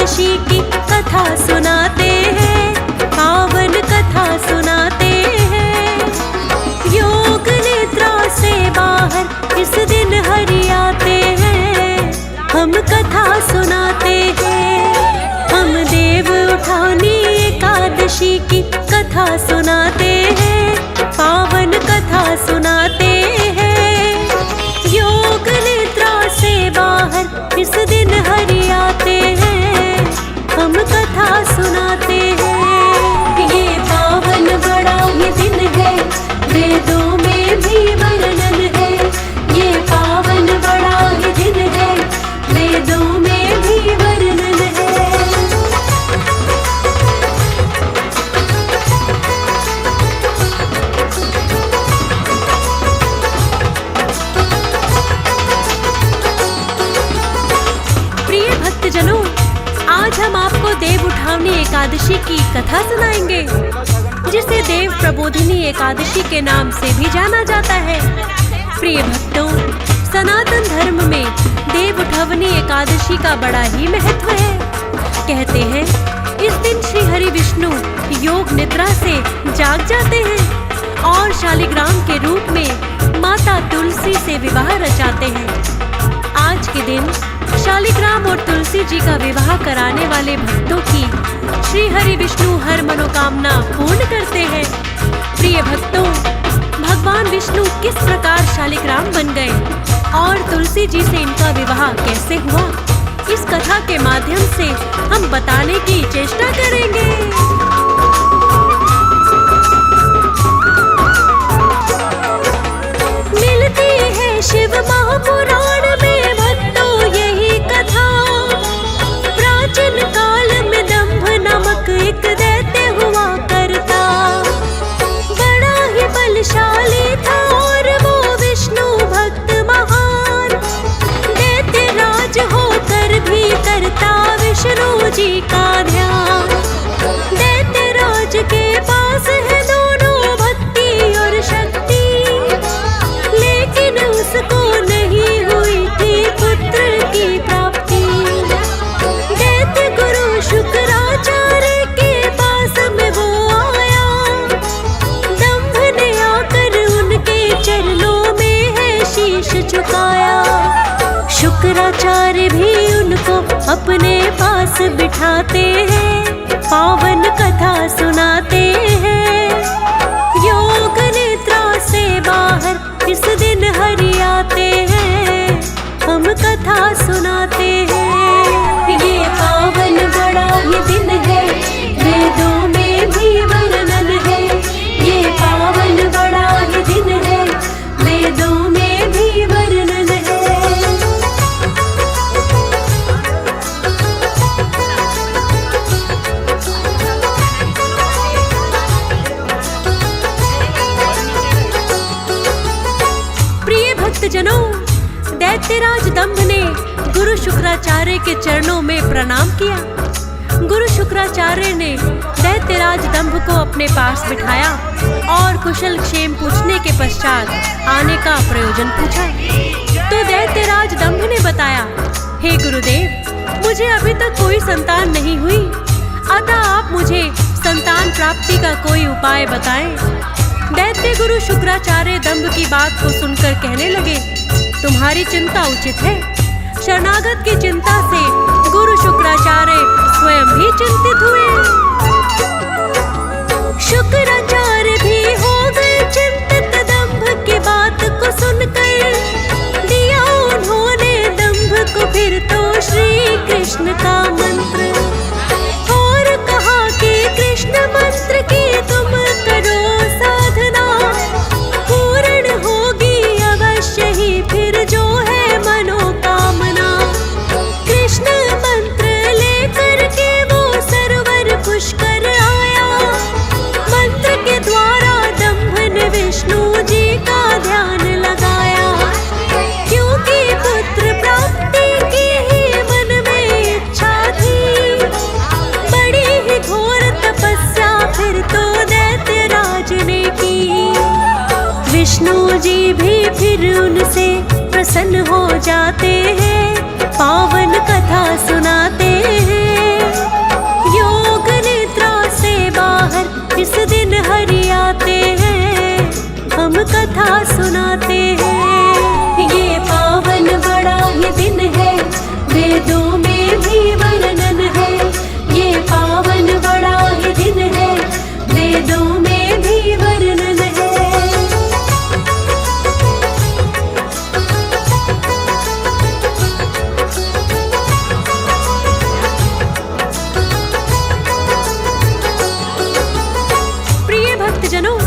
एकादशी की कथा सुनाते हैं, पावन कथा सुनाते हैं। योग निद्रा से बाहर इस दिन हरि आते हैं, हम कथा सुनाते हैं। हम देव उठानी एकादशी की कथा सुनाते हैं, पावन कथा सुनाते हैं। योग निद्रा से बाहर इस दिन हरि आते हैं, हम कथा सुनाते हैं। ये पावन बड़ा ये दिन है, वेदों में भी वर्णन है। ये पावन बड़ा ये दिन है, वेदों में भी वर्णन है। प्रिय भक्तजनों, आज हम आपको देव उठावनी एकादशी की कथा सुनाएंगे, जिसे देव प्रबोधिनी एकादशी के नाम से भी जाना जाता है। प्रिय भक्तों, सनातन धर्म में देव उठावनी एकादशी का बड़ा ही महत्व है। कहते हैं इस दिन श्री हरि विष्णु योग निद्रा से जाग जाते हैं और शालिग्राम के रूप में माता तुलसी से विवाह रचाते हैं। आज के दिन शालिग्राम और तुलसी जी का विवाह कराने वाले भक्तों की श्री हरि विष्णु हर मनोकामना पूर्ण करते हैं। प्रिय भक्तों, भगवान विष्णु किस प्रकार शालिग्राम बन गए और तुलसी जी से इनका विवाह कैसे हुआ, इस कथा के माध्यम से हम बताने की चेष्टा करेंगे। मिलती है शिव महापुराण में भक्तों यही कथा। प्राचीन काल में दंभ नामक एक दैत्य हुआ करता, बड़ा ही बलशाली था और वो विष्णु भक्त महान। दैत्य राज होकर भी करता विष्णु जी का ध्यान। दैत्य राज के पास है दोनों भक्ति और शक्ति, लेकिन उसको नहीं हुई थी पुत्र की प्राप्ति। दैत्य गुरु शुक्राचार्य के पास में वो आया, दंभ ने आकर उनके चरणों में है शीश झुकाया। शुक्राचार्य भी उनको अपने पास बिठाते हैं, पावन कथा सुनाते हैं। योग निद्रा से बाहर इस दिन हरि आते हैं, हम कथा सुनाते हैं। ये पावन बड़ा ये दिन है, वेदों में भी वर्णन है। ये पावन बड़ा ये दिन है, वेदों में भी वर्णन है। प्रिय भक्तजनों, दैत्यराज दंभ ने गुरु शुक्राचार्य के चरणों में प्रणाम किया। गुरु शुक्राचार्य ने दैत्यराज दंभ को अपने पास बिठाया और कुशल क्षेम पूछने के पश्चात आने का प्रयोजन पूछा। तो दैत्यराज दंभ ने बताया, हे गुरुदेव, मुझे अभी तक कोई संतान नहीं हुई, अतः आप मुझे संतान प्राप्ति का कोई उपाय बताएं। दैत्य गुरु शुक्राचार्य दंभ की बात को सुनकर कहने लगे, तुम्हारी चिंता उचित है। शरणागत की चिंता से गुरु शुक्राचार्य स्वयं भी चिंतित हुए। शुक्राचार्य भी हो गए चिंतित दंभ की बात को सुनकर। दिया उन्होंने दंभ को फिर तो श्री कृष्ण का मंत्र और कहा कि कृष्ण मंत्र की तुम करो साधना, पूर्ण होगी अवश्य ही फिर जो है मनोकामना। कृष्ण मंत्र लेकर के वो सरोवर पुष्कर आया। मंत्र के द्वारा दंभ ने विष्णु जी का ध्यान लगाया, क्योंकि पुत्र प्राप्ति की ही मन में इच्छा थी। बड़ी ही घोर तपस्या फिर तो दैत्यराज ने की। विष्णु जी भी फिर उनसे प्रसन्न हो जाते हैं, पावन कथा सुनाते हैं। हम कथा सुनाते हैं। ये पावन बड़ा ही दिन है, वेदों में भी वर्णन है। ये पावन बड़ा ही दिन है, वेदों में भी वर्णन है। प्रिय भक्तजनों,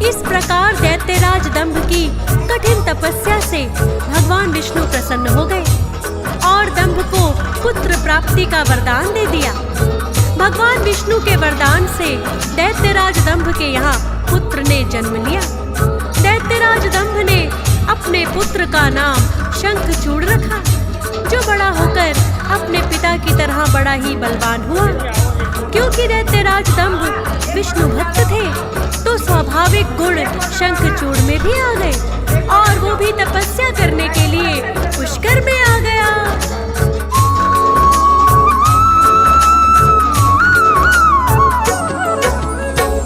इस प्रकार दैत्यराज दंभ की कठिन तपस्या से भगवान विष्णु प्रसन्न हो गए और दंभ को पुत्र प्राप्ति का वरदान दे दिया। भगवान विष्णु के वरदान से दैत्यराज दंभ के यहाँ पुत्र ने जन्म लिया। दैत्यराज दंभ ने अपने पुत्र का नाम शंखचूड़ रखा, जो बड़ा होकर अपने पिता की तरह बड़ा ही बलवान हुआ। क्योंकि दैत्यराज दंभ विष्णु भक्त थे, तो स्वाभाविक गुण शंखचूड़ में भी आ गए और वो भी तपस्या करने के लिए पुष्कर में आ गया।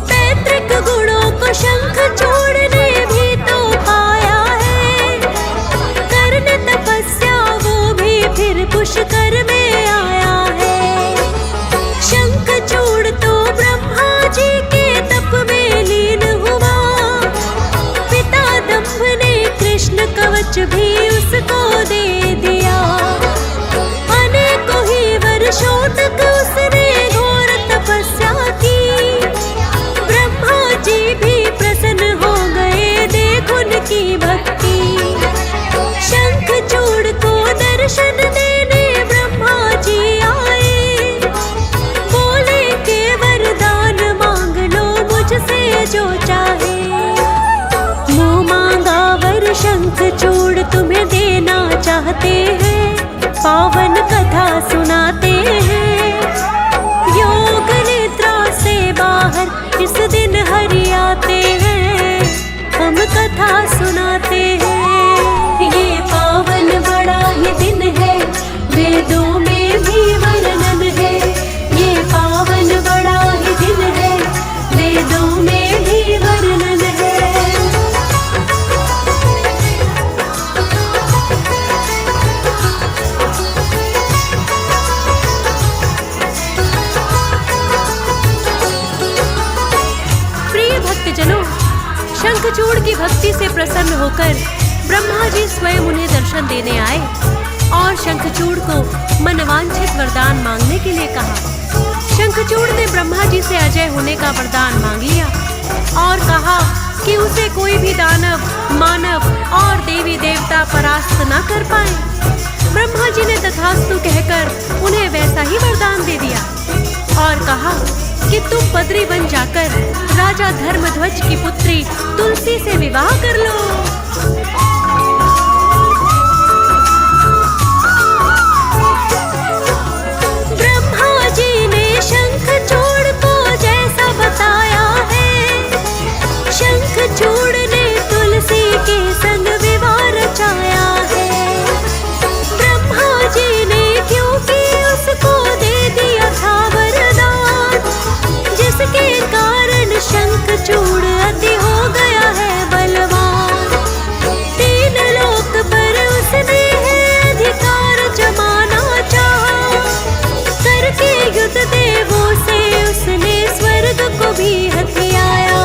पैतृक गुणों को शंखचूड़ ने भी तो पाया है, करने तपस्या वो भी फिर पुष्कर में आया है। शंखचूड़ तो ब्रह्मा जी के तप में लीन हुआ, पिता दंभ ने कृष्ण कवच भी उसको दे दिया। अनेकों ही वर्षों तक उसने घोर तपस्या की, ब्रह्मा जी भी प्रसन्न हो गए देख उनकी भक्ति। शंखचूड़ को दर्शन देने ब्रह्मा जी आए, बोले के वरदान मांग लो मुझसे जो चाहे। मुँह मांगा वर शंखचूड़ तुम्हें देना चाहते हैं, पावन कथा सुनाते हैं। योग निद्रा से बाहर इस दिन हरि आते हैं, हम कथा सुनाते हैं। ये पावन बड़ा ही दिन है, वेदों में भी वर्णन है। ये पावन बड़ा ही दिन है, वेदों में भी वर्णन है। प्रिय भक्तजनों, शंखचूड़ की भक्ति से प्रसन्न होकर ब्रह्मा जी स्वयं उन्हें दर्शन देने आए और शंखचूड़ को मनवांछित वरदान मांगने के लिए कहा। शंखचूड़ ने ब्रह्मा जी से अजय होने का वरदान मांग लिया और कहा कि उसे कोई भी दानव, मानव और देवी देवता परास्त न कर पाए। ब्रह्मा जी ने तथास्तु कहकर उन्हें वैसा ही वरदान दे दिया और कहा कि तुम बद्री बन जाकर राजा धर्मध्वज की पुत्री तुलसी से विवाह कर लो। ब्रह्मा जी ने शंखचूड़ को जैसा बताया है, शंखचूड़ ने तुलसी के संग विवाह रचाया है। ब्रह्मा जी ने क्योंकि उसको दे दिया था वरदान, जिसके कारण शंखचूड़ अति हो गया है बलवान। तीन लोक पर उसने है अधिकार जमाना चाहा, करके युद्ध देवों से उसने स्वर्ग को भी हथियाया।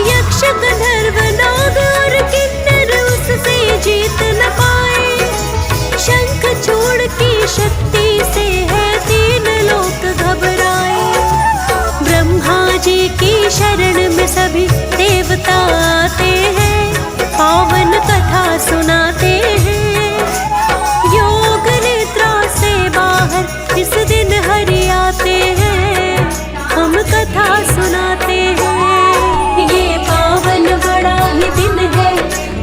यक्ष गंधर्व नाग और किन्नर उससे जीत न पाए। शंखचूड़ की शक्ति से है तीन लोक घबराए। ब्रह्मा जी की शरण में सभी देवता आते हैं, पावन कथा सुनाते हैं। योग निद्रा से बाहर इस दिन हरि आते हैं, हम कथा सुनाते हैं। ये पावन बड़ा ही दिन है,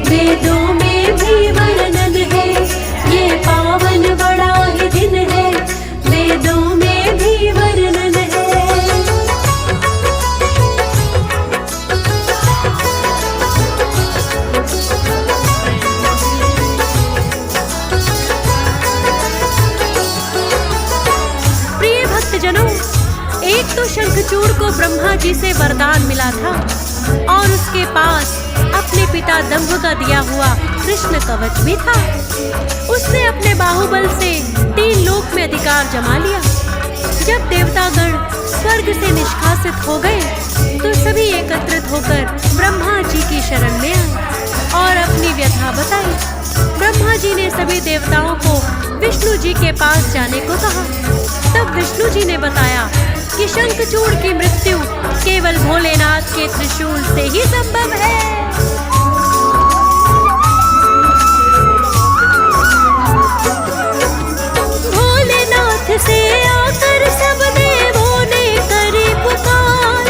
वेदों में भी वर्णन है। ये पावन बड़ा ही दिन है, वेदों में भी वर्णन है। एक तो शंखचूड़ को ब्रह्मा जी से वरदान मिला था और उसके पास पिता दंभ का दिया हुआ कृष्ण कवच भी था। उसने अपने बाहुबल से 3 लोक में अधिकार जमा लिया। जब देवतागण स्वर्ग से निष्कासित हो गए तो सभी एकत्रित होकर ब्रह्मा जी की शरण में आए और अपनी व्यथा बताई। ब्रह्मा जी ने सभी देवताओं को विष्णु जी के पास जाने को कहा। तब विष्णु जी ने बताया कि शंखचूड़ की मृत्यु केवल भोलेनाथ के त्रिशूल से ही संभव है। भोलेनाथ से आकर सब देवों ने करी पुकार,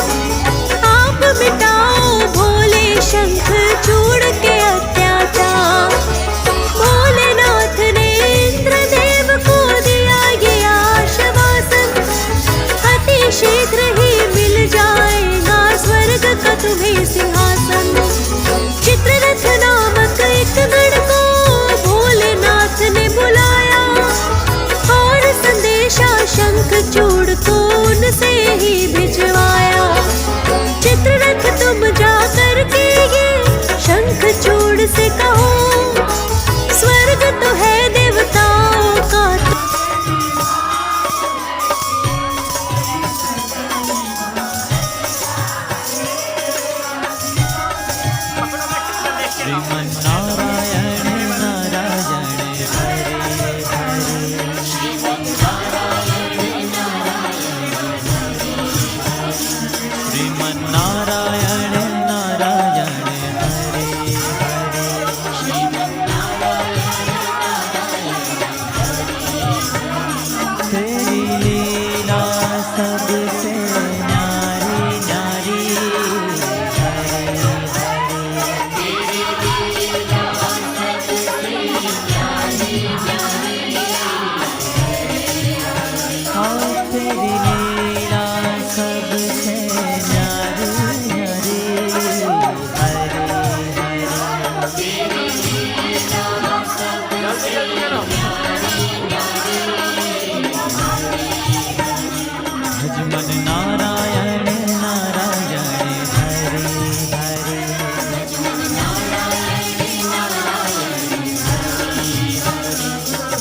आप मिटाओ भोले शंखचूड़ के अत्याचार। भोलेनाथ ने इंद्रदेव को दिया ये आश्वासन, अति शीघ्र ही मिल जाएगा स्वर्ग का तुम्हें सिंहासन। चित्ररथ नामक एक गण को भोलेनाथ ने बुलाया और संदेशा शंखचूड़ को उनसे ही भिजवाया। चित्ररथ तुम जा करके ये शंखचूड़ से कहो, स्वर्ग तो है देवताओं का।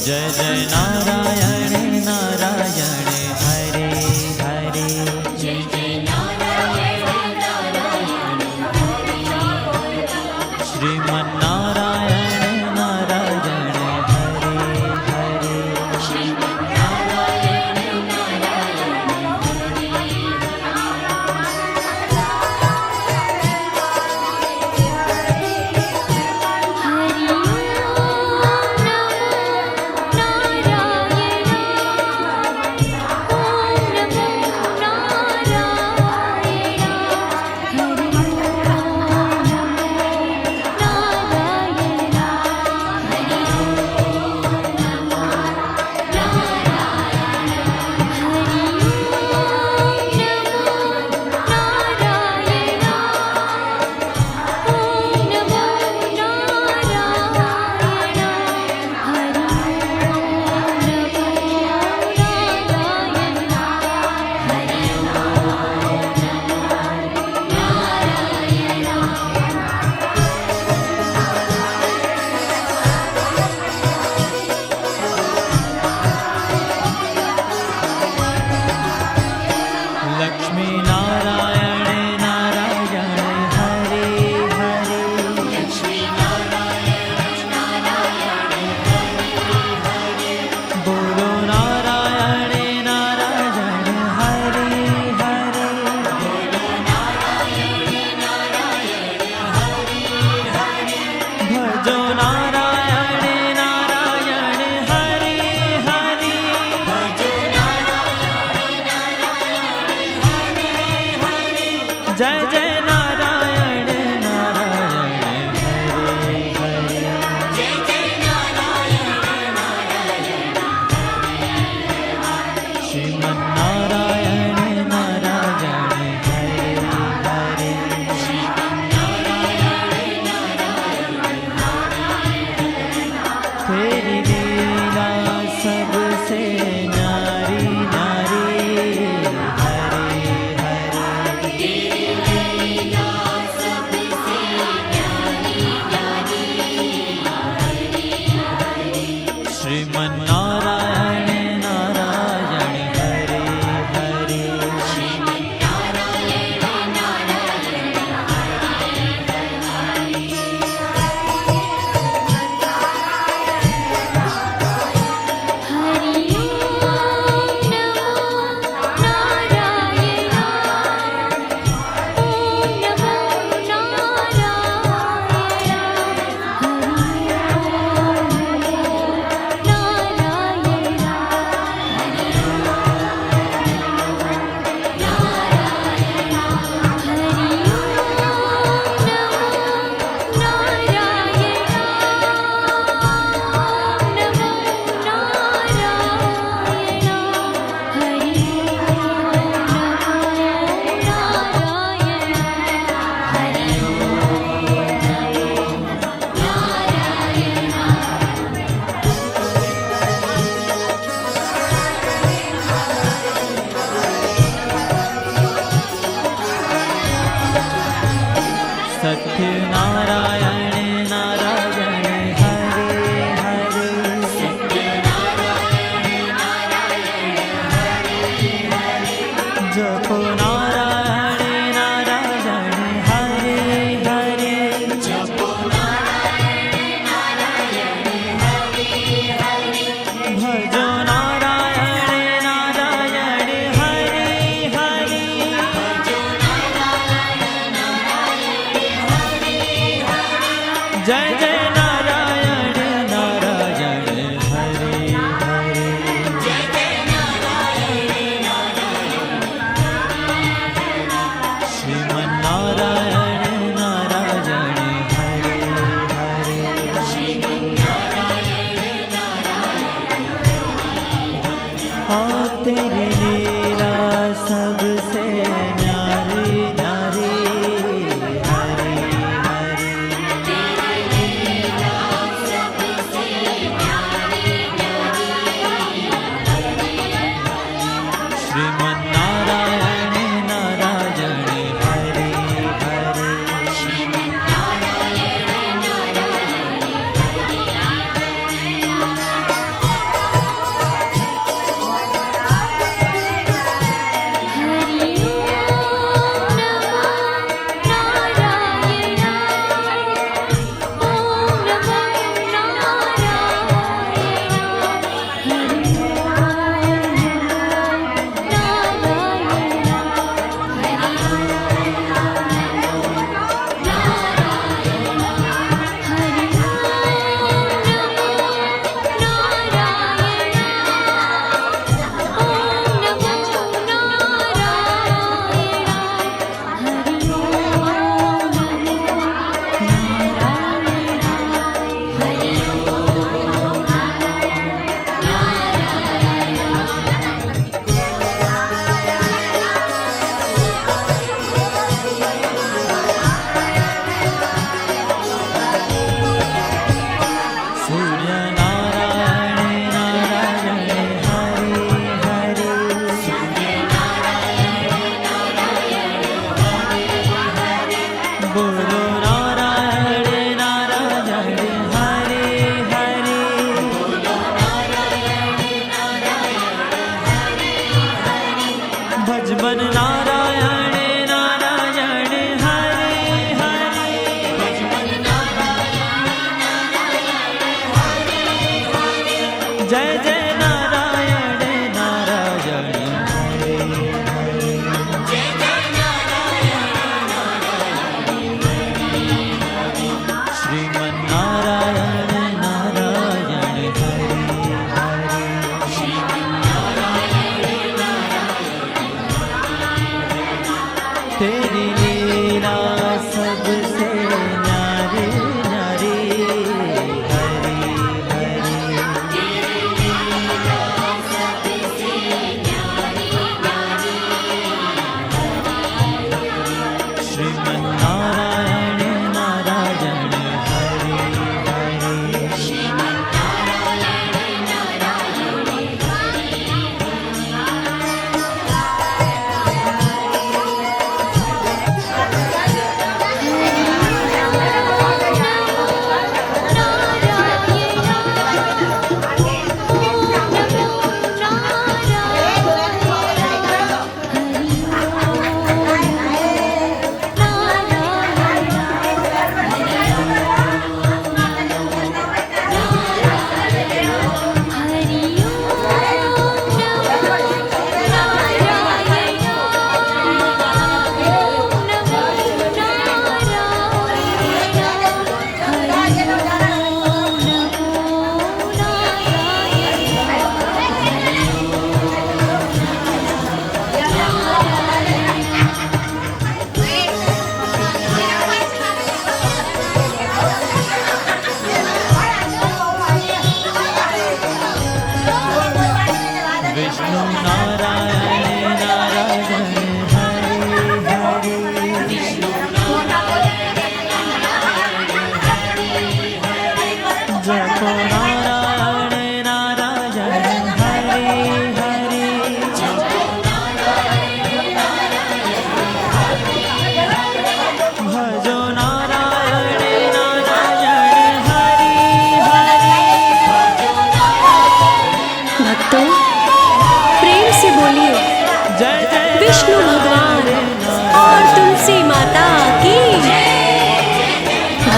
जय जय नारायण नारायण हरे हरे, जय जय नारायण नारायण हरे हरे, श्रीमन नारायण नारायण हरे हरे, श्रीमन नारायण नारायण नारायण नारायण हरे हरे जपो नारायण नारायण हरे हरे भजो नारायण नारायण हरे हरे जय जय नारायण नारायण हरे हरे श्रीमन्नारायण नारायण हरे हरे तेरी लीला सबसे न्यारी न्यारी हरे हरे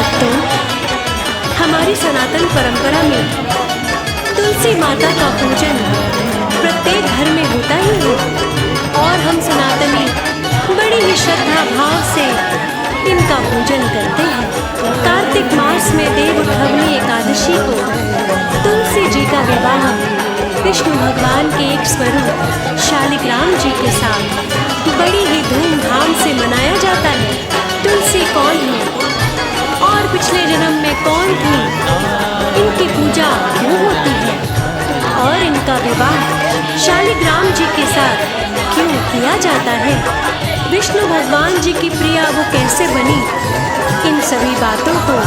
भक्तों, हमारी सनातन परंपरा में तुलसी माता का पूजन प्रत्येक घर में होता ही है और हम सनातनी बड़ी ही श्रद्धा भाव से इनका पूजन करते हैं। कार्तिक मास में देव उठवनी एकादशी को तुलसी जी का विवाह विष्णु भगवान के एक स्वरूप शालिग्राम जी के साथ बड़ी ही धूमधाम से मनाया जाता है। तुलसी कौन है और पिछले जन्म में कौन थी, इनकी पूजा क्यों होती है और इनका विवाह शालिग्राम जी के साथ क्यों किया जाता है, विष्णु भगवान जी की प्रिया वो कैसे बनी, इन सभी बातों को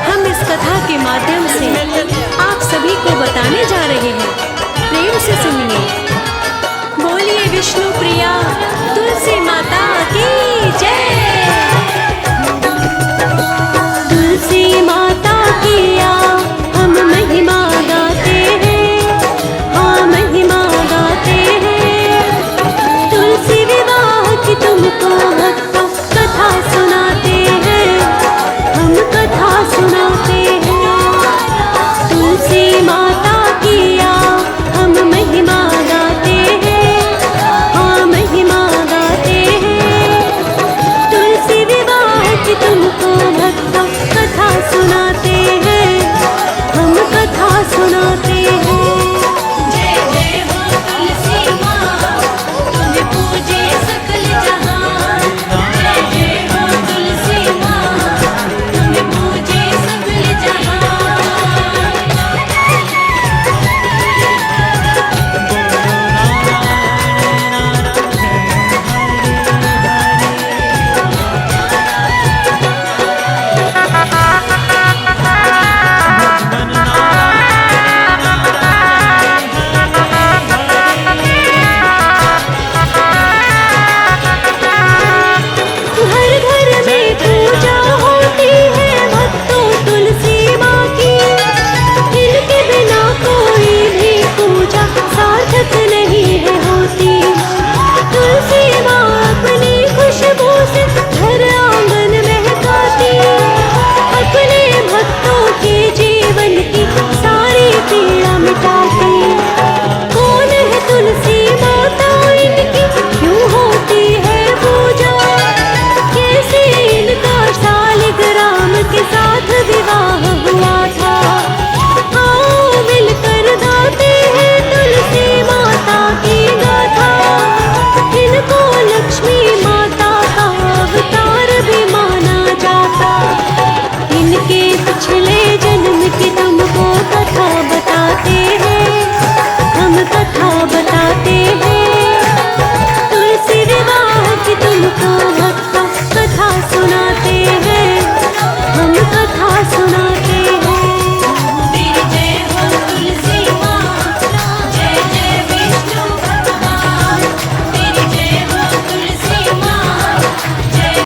हम इस कथा के माध्यम से आप सभी को बताने जा रहे हैं। प्रेम से सुनिए। बोलिए विष्णु प्रिया तुलसी माता